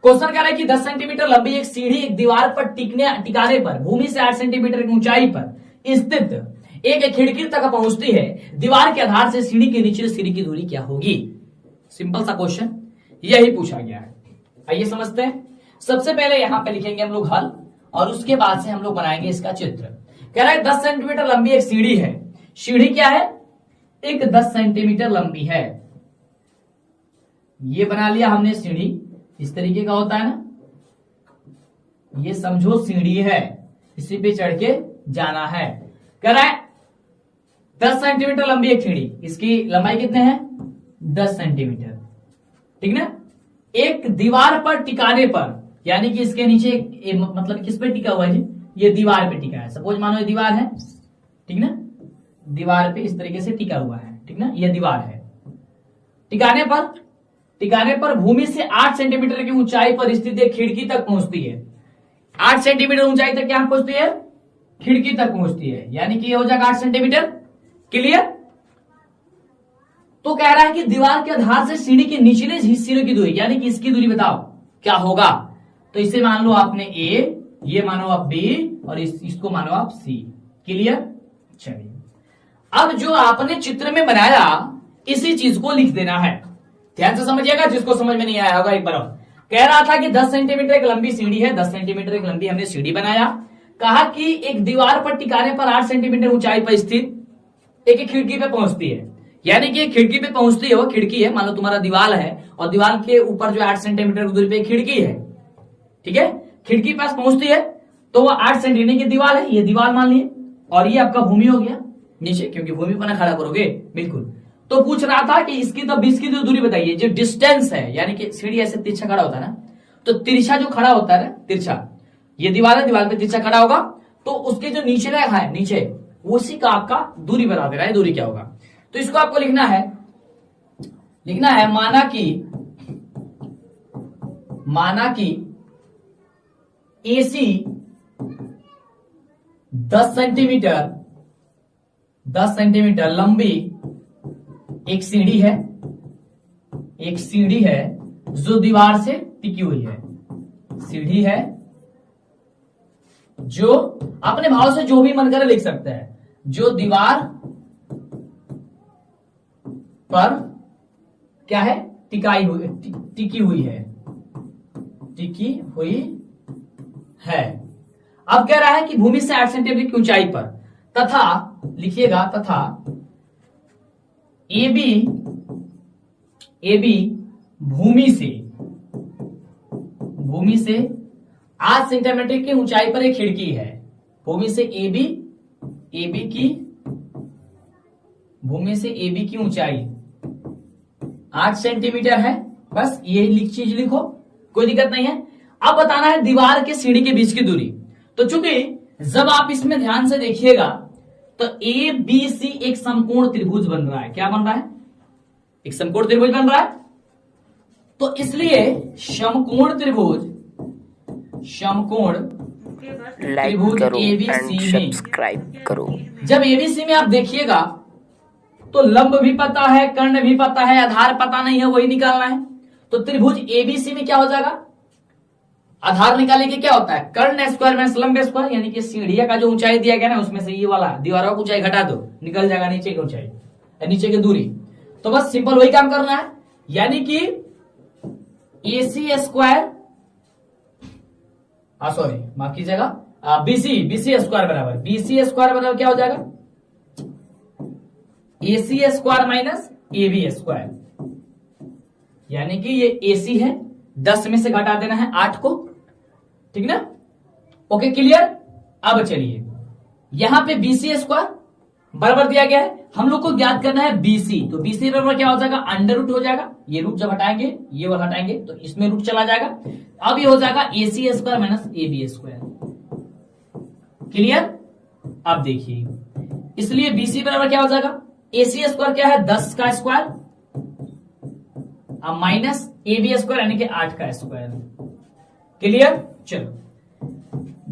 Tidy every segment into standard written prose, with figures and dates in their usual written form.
Question कह रहा है कि 10 सेंटीमीटर लंबी एक सीढ़ी एक दीवार पर टिकाने पर भूमि से 8 सेंटीमीटर की ऊंचाई पर स्थित एक खिड़की तक पहुंचती है। दीवार के आधार से सीढ़ी के नीचे सीढ़ी की दूरी क्या होगी? सिंपल सा क्वेश्चन, यही पूछा गया है। आइए समझते हैं। सबसे पहले यहां पे लिखेंगे हम लोग हल और उसके बाद से हम लोग बनाएंगे इसका चित्र। कह रहा है 10 सेंटीमीटर लंबी एक सीढ़ी है। सीढ़ी क्या है? एक 10 सेंटीमीटर लंबी है। ये बना लिया हमने सीढ़ी, इस तरीके का होता है ना, ये समझो सीढ़ी है, इसी पे चढ़ के जाना है। कह रहा है 10 सेंटीमीटर लंबी एक सीढ़ी, इसकी लंबाई कितने हैं? 10 सेंटीमीटर, ठीक ना। एक दीवार पर टिकाने पर, यानी कि इसके नीचे मतलब किस पे टिका हुआ है जी? ये दीवार पे टिका है। सपोज मानो ये दीवार है, ठीक ना, दीवार पे इस तरीके से टिका हुआ है, ठीक ना, ये दीवार है। टिकाने पर भूमि से 8 सेंटीमीटर की ऊंचाई पर स्थित एक खिड़की तक पहुंचती है। 8 सेंटीमीटर ऊंचाई तक क्या पहुंचती है? खिड़की तक पहुंचती है, यानी कि ये हो जाएगा 8 सेंटीमीटर। क्लियर? तो कह रहा है कि दीवार के आधार से सीढ़ी के निचले हिस्से की दूरी, यानी कि इसकी दूरी बताओ क्या होगा। तो इसे मान लो आपने ए, ये मानो आप बी और इसको मानो आप सी। क्लियर? चलिए, अब जो आपने चित्र में बनाया इसी चीज को लिख देना है। ध्यान से समझिएगा, जिसको समझ में नहीं आया होगा एक बार और। कह रहा था कि 10 सेंटीमीटर एक लंबी सीढ़ी है, 10 सेंटीमीटर एक लंबी हमने सीढ़ी बनाया। कहा कि एक दीवार पर टिकाने पर 8 सेंटीमीटर ऊंचाई पर स्थित एक खिड़की पे पहुंचती है, यानी कि खिड़की पे पहुंचती है। वो खिड़की है, मान लो तुम्हारा दीवार है और दीवार के ऊपर जो 8 सेंटीमीटर की दूरी पे खिड़की है, ठीक है, खिड़की पास पहुंचती है तो वो 8 सेंटीमीटर की दीवार है, ये दीवार मान लिए, और ये आपका भूमि हो गया नीचे, क्योंकि भूमि पर खड़ा करोगे। बिल्कुल। तो पूछ रहा था कि इसकी तो 20 की जो दूरी बताइए, जो डिस्टेंस है, यानी कि सीढ़ी ऐसे तिरछा खड़ा होता है ना, तो तिरछा जो खड़ा होता है ना, तिरछा, ये दीवार है, दीवार पे तिरछा खड़ा होगा, तो उसके जो नीचे रेखा है, नीचे, उसी का आपका दूरी बता दे रहा है। दूरी क्या होगा? तो इसको आपको लिखना है माना कि AC 10 सेंटीमीटर लंबी एक सीढ़ी है जो दीवार से टिकी हुई है। सीढ़ी है जो अपने भाव से जो भी मन करे लिख सकते हैं, जो दीवार पर क्या है? टिकी हुई है। अब कह रहा है कि भूमि से 8 सेंटीमीटर की ऊंचाई पर, तथा लिखिएगा, तथा AB भूमि से 8 सेंटीमीटर की ऊंचाई पर एक खिड़की है। भूमि से AB की ऊंचाई 8 सेंटीमीटर है। बस ये चीज लिखो, कोई दिक्कत नहीं है। अब बताना है दीवार के सीढ़ी के बीच की दूरी। तो चूंकि जब आप इसमें ध्यान से देखिएगा तो ABC एक समकोण त्रिभुज बन रहा है। क्या बन रहा है? एक समकोण त्रिभुज बन रहा है। तो इसलिए समकोण त्रिभुज लाइक करो एंड ABC में, सब्सक्राइब करो। जब ABC में आप देखिएगा तो लंब भी पता है, कर्ण भी पता है, आधार पता नहीं है, वही निकालना है। तो त्रिभुज ABC में क्या हो जाएगा? आधार निकालने के क्या होता है? कर्ण स्क्वायर माइनस लंब स्क्वायर, यानी कि सीढ़िया का जो ऊंचाई दिया गया ना, उसमें से ये वाला दीवारों की ऊंचाई घटा दो, निकल जाएगा नीचे की ऊंचाई, नीचे की दूरी। तो बस सिंपल वही काम करना है, यानी कि AC स्क्वायर, सॉरी माफ कीजिएगा, BC स्क्वायर बराबर क्या हो जाएगा? AC square minus AB square, यानी कि ये AC है, 10 में से घटा देना है 8 को, ठीक ना। Okay, clear. अब चलिए, यहां पे BC स्क्वायर बराबर दिया गया है, हम लोग को ज्ञात करना है BC। तो BC बराबर क्या हो जाएगा? अंडर रूट हो जाएगा। ये रूट जब हटाएंगे, ये वाला हटाएंगे तो इसमें रूट चला जाएगा। अब ये हो जाएगा AC square minus AB square. Clear? अब देखिए, इसलिए BC बराबर क्या हो जाएगा? AC स्क्वायर क्या है? 10 का स्क्वायर, अब माइनस AB स्क्वायर यानी कि 8 का स्क्वायर। क्लियर? चलो,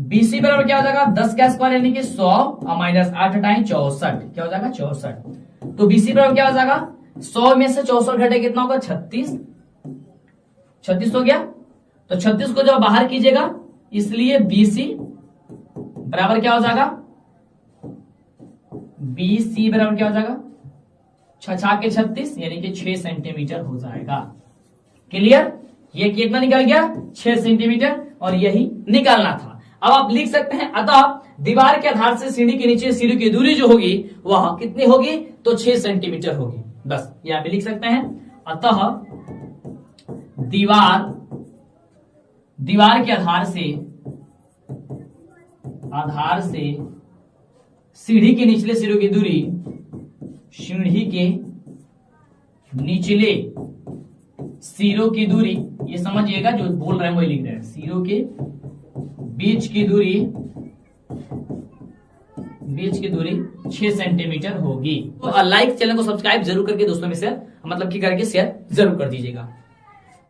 BC बराबर क्या हो जाएगा? 10 का स्क्वायर यानी कि 100 और माइनस 8 हटाएं 64, क्या हो जाएगा? 64। तो BC बराबर क्या हो जाएगा? 100 में से 64 घटे कितना होगा? 36 हो गया। तो 36 को जब बाहर कीजिएगा इसलिए BC बराबर क्या हो जाएगा, BC बराबर क्या हो जाएगा, 6 के 36 यानी कि 6 सेंटीमीटर हो जाएगा। क्लियर, ये कितना निकल गया 6 सेंटीमीटर और यही निकालना था। अब आप लिख सकते हैं अतः दीवार के आधार से सीढ़ी के नीचे सीढ़ी की दूरी जो होगी वह कितनी होगी, तो 6 सेंटीमीटर होगी। बस यहां पे लिख सकते हैं अतः दीवार के आधार से सीढ़ी के निचले सिरों की दूरी, सीढ़ी के निचले सिरों की दूरी, ये समझिएगा जो बोल रहे हैं वही लिख रहे हैं, सिरों के बीच की दूरी 6 सेंटीमीटर होगी। तो लाइक, चैनल को सब्सक्राइब जरूर करके दोस्तों में शेयर, मतलब कि करके शेयर जरूर कर दीजिएगा।